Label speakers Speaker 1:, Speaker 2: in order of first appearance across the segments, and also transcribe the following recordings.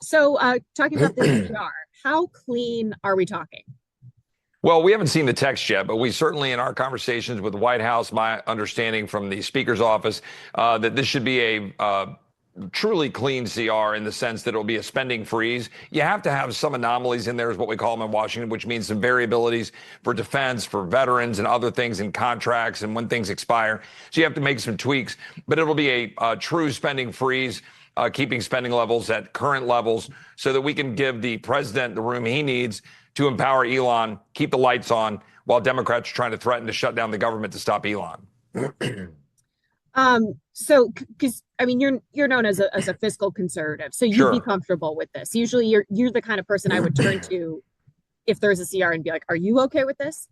Speaker 1: So, talking about this CR, how clean are we talking?
Speaker 2: Well, we haven't seen the text yet, but we certainly, in our conversations with the White House, my understanding from the Speaker's office, that this should be a truly clean CR in the sense that it'll be a spending freeze. You have to have some anomalies in there, is what we call them in Washington, which means some variabilities for defense, for veterans, and other things in contracts and when things expire. So you have to make some tweaks, but it'll be a true spending freeze. Keeping spending levels at current levels so that we can give the president the room he needs to empower Elon, keep the lights on, while Democrats are trying to threaten to shut down the government to stop Elon.
Speaker 1: Because I mean, you're known as a fiscal conservative, so you'd
Speaker 2: Sure.
Speaker 1: be comfortable with this. Usually, you're the kind of person I would turn to if there's a CR and be like, "Are you okay with this?"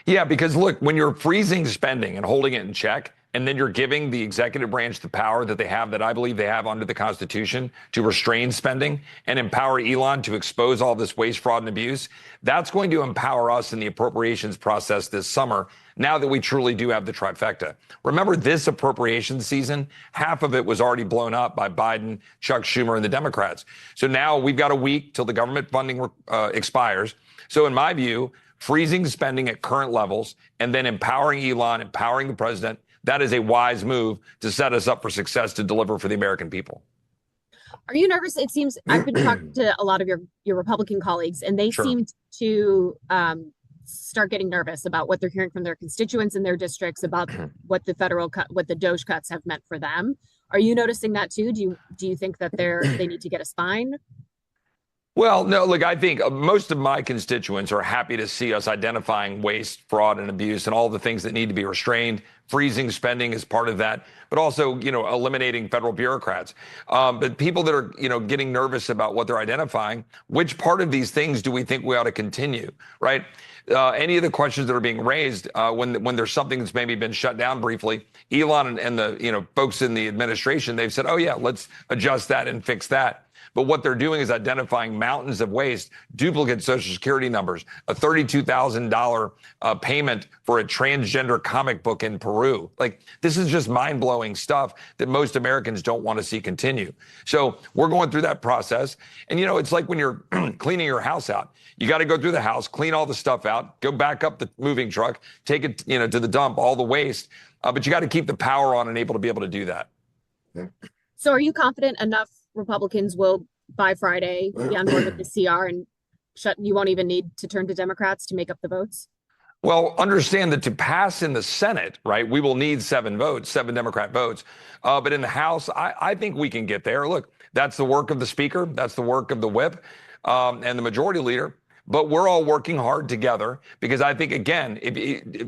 Speaker 2: Yeah, because look, when you're freezing spending and holding it in check, and then you're giving the executive branch the power that they have, that I believe they have under the Constitution, to restrain spending and empower Elon to expose all this waste, fraud, and abuse, that's going to empower us in the appropriations process this summer, now that we truly do have the trifecta. Remember, this appropriations season, half of it was already blown up by Biden, Chuck Schumer, and the Democrats. So now we've got a week till the government funding expires. So in my view, freezing spending at current levels and then empowering Elon, empowering the president, that is a wise move to set us up for success to deliver for the American people.
Speaker 1: Are you nervous? It seems I've been talking to a lot of your Republican colleagues, and they
Speaker 2: Sure.
Speaker 1: seem to start getting nervous about what they're hearing from their constituents in their districts about what the what the DOGE cuts have meant for them. Are you noticing that too? Do you think that they need to get a spine?
Speaker 2: Well, no, look, I think most of my constituents are happy to see us identifying waste, fraud, and abuse and all the things that need to be restrained. Freezing spending is part of that, but also, eliminating federal bureaucrats. But people that are, getting nervous about what they're identifying, which part of these things do we think we ought to continue, right? Any of the questions that are being raised when there's something that's maybe been shut down briefly, Elon and the folks in the administration, they've said, oh yeah, let's adjust that and fix that. But what they're doing is identifying mountains of waste, duplicate Social Security numbers, a $32,000 payment for a transgender comic book in Peru. Like, this is just mind-blowing stuff that most Americans don't want to see continue. So we're going through that process. And, it's like when you're cleaning your house out. You got to go through the house, clean all the stuff out, go back up the moving truck, take it, to the dump, all the waste. But you got to keep the power on and able to be able to do that.
Speaker 1: So are you confident enough Republicans will by Friday be on board with the CR and you won't even need to turn to Democrats to make up the votes?
Speaker 2: Well, understand that to pass in the Senate, right, we will need 7 votes, 7 Democrat votes. But in the House, I think we can get there. Look, that's the work of the Speaker. That's the work of the whip and the majority leader. But we're all working hard together because I think, again,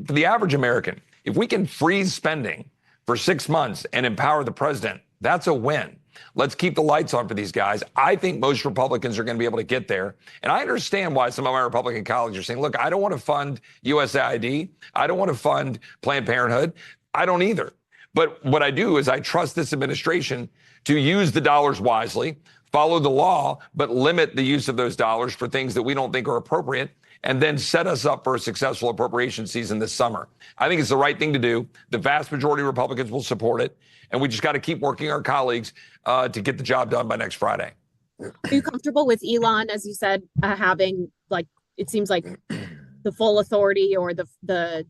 Speaker 2: for the average American, if we can freeze spending for 6 months and empower the president, that's a win. Let's keep the lights on for these guys. I think most Republicans are going to be able to get there. And I understand why some of my Republican colleagues are saying, look, I don't want to fund USAID. I don't want to fund Planned Parenthood. I don't either. But what I do is I trust this administration to use the dollars wisely, follow the law, but limit the use of those dollars for things that we don't think are appropriate, and then set us up for a successful appropriation season this summer. I think it's the right thing to do. The vast majority of Republicans will support it. And we just got to keep working our colleagues to get the job done by next Friday.
Speaker 1: Are you comfortable with Elon, as you said, having, like, it seems like the full authority or the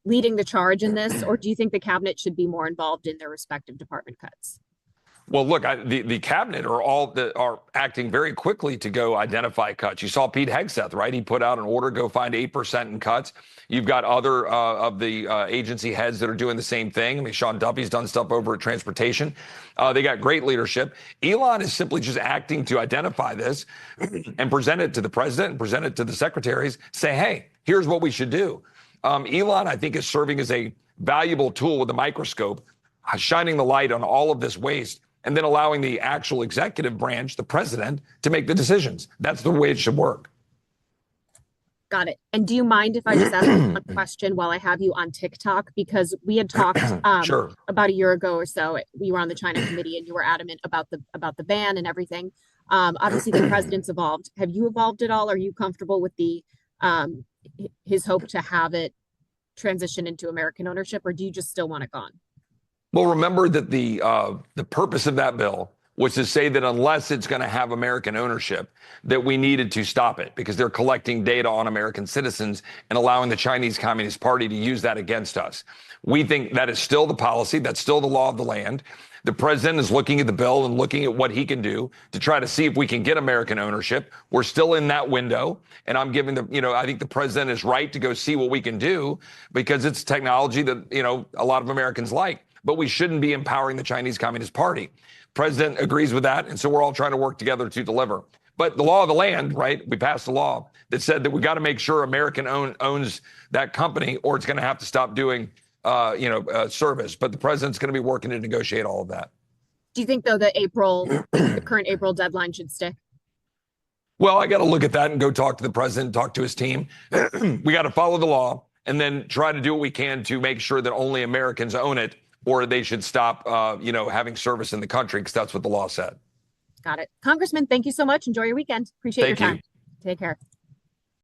Speaker 1: leading the charge in this? Or do you think the cabinet should be more involved in their respective department cuts?
Speaker 2: Well, look, the cabinet are acting very quickly to go identify cuts. You saw Pete Hegseth, right? He put out an order, go find 8% in cuts. You've got other of the agency heads that are doing the same thing. I mean, Sean Duffy's done stuff over at transportation. They got great leadership. Elon is simply just acting to identify this and present it to the president and present it to the secretaries, say, hey, here's what we should do. Elon, I think, is serving as a valuable tool with a microscope, shining the light on all of this waste, and then allowing the actual executive branch, the president, to make the decisions. That's the way it should work.
Speaker 1: Got it. And do you mind if I just ask one question while I have you on TikTok? Because we had talked
Speaker 2: Sure.
Speaker 1: about a year ago or so. We were on the China committee, and you were adamant about the ban and everything. Obviously, the president's evolved. Have you evolved at all? Are you comfortable with his hope to have it transition into American ownership, or do you just still want it gone?
Speaker 2: Well, remember that the purpose of that bill was to say that unless it's going to have American ownership, that we needed to stop it because they're collecting data on American citizens and allowing the Chinese Communist Party to use that against us. We think that is still the policy. That's still the law of the land. The president is looking at the bill and looking at what he can do to try to see if we can get American ownership. We're still in that window. And I'm giving I think the president is right to go see what we can do because it's technology that, a lot of Americans like. But we shouldn't be empowering the Chinese Communist Party. President agrees with that. And so we're all trying to work together to deliver. But the law of the land, right? We passed a law that said that we got to make sure American owns that company or it's going to have to stop doing service. But the president's going to be working to negotiate all of that.
Speaker 1: Do you think, though, the current April deadline should stick?
Speaker 2: Well, I got to look at that and go talk to the president, talk to his team. We got to follow the law and then try to do what we can to make sure that only Americans own it, or they should stop, having service in the country because that's what the law said.
Speaker 1: Got it. Congressman, thank you so much. Enjoy your weekend. Appreciate your time. Take care.